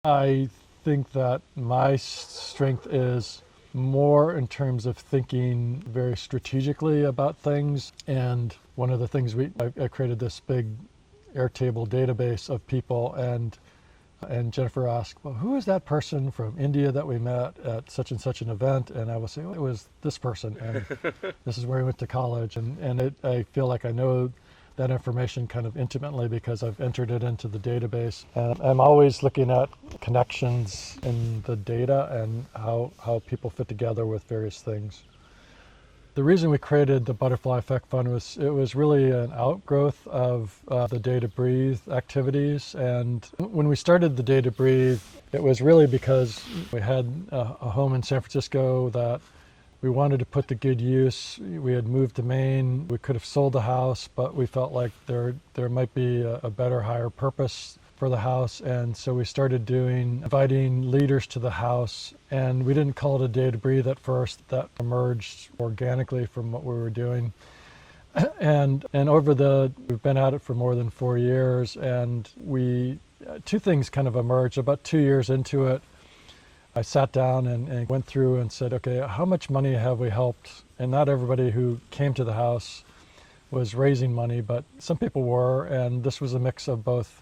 I think that my strength is more in terms of thinking very strategically about things. And one of the things I created this big Airtable database of people, and Jennifer asked, well, who is that person from India that we met at such and such an event? And I will say, oh, it was this person, and this is where we went to college. I feel like I know that information kind of intimately because I've entered it into the database. And I'm always looking at connections in the data and how people fit together with various things. The reason we created the Butterfly Effect Fund was it was really an outgrowth of the Day to Breathe activities. And when we started the Day to Breathe, it was really because we had a home in San Francisco that we wanted to put to good use. We had moved to Maine. We could have sold the house, but we felt like there might be a better, higher purpose for the house. And so we started inviting leaders to the house. And we didn't call it a Day to Breathe at first. That emerged organically from what we were doing. And we've been at it for more than 4 years. And two things kind of emerged. About 2 years into it, I sat down and went through and said, okay, how much money have we helped? And not everybody who came to the house was raising money, but some people were, and this was a mix of both.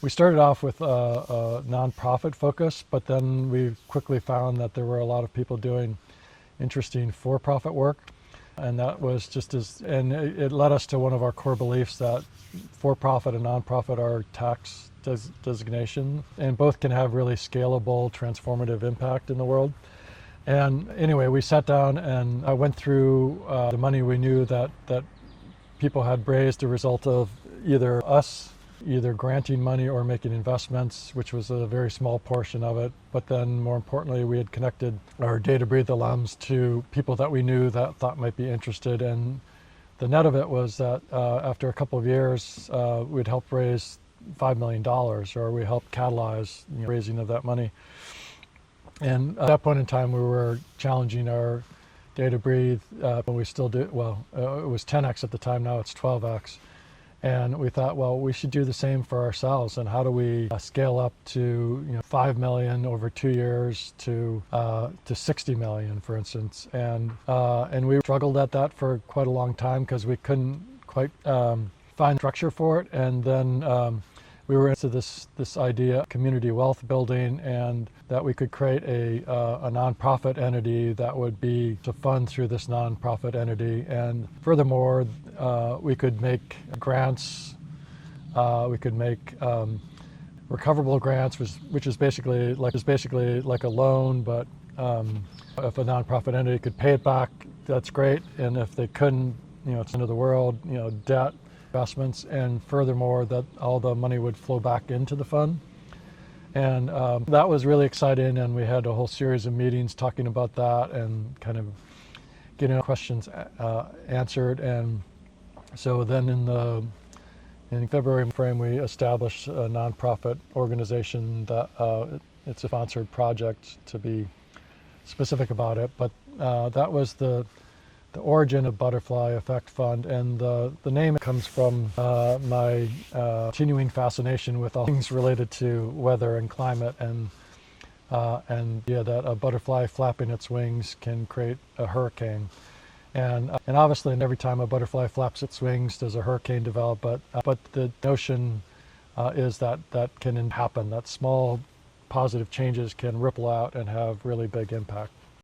We started off with a nonprofit focus, but then we quickly found that there were a lot of people doing interesting for-profit work. And that was and it led us to one of our core beliefs that for-profit and nonprofit are tax designation, and both can have really scalable, transformative impact in the world. And anyway, we sat down and I went through the money we knew that people had raised a result of either granting money or making investments, which was a very small portion of it. But then more importantly, we had connected our Day to Breathe alums to people that we knew that thought might be interested. And the net of it was that after a couple of years, we'd helped raise $5 million, or we helped catalyze raising of that money. And at that point in time, we were challenging our Day to Breathe, but we still do. Well, it was 10x at the time. Now it's 12x. And we thought, well, we should do the same for ourselves. And how do we scale up to 5 million over 2 years to 60 million, for instance? And we struggled at that for quite a long time because we couldn't quite find structure for it. And then we were into this idea of community wealth building, and that we could create a nonprofit entity that would be to fund through this nonprofit entity. And furthermore, we could make grants, we could make recoverable grants, which is basically like a loan, but if a nonprofit entity could pay it back, that's great. And if they couldn't, it's the end of the world, debt, investments, and furthermore that all the money would flow back into the fund. And that was really exciting, and we had a whole series of meetings talking about that and kind of getting questions answered. And so then in February frame, we established a nonprofit organization that it's a sponsored project, to be specific about it, but that was the origin of Butterfly Effect Fund. And the name comes from my continuing fascination with all things related to weather and climate, and that a butterfly flapping its wings can create a hurricane. And obviously, every time a butterfly flaps its wings, does a hurricane develop. But the notion is that can happen. That small positive changes can ripple out and have really big impact.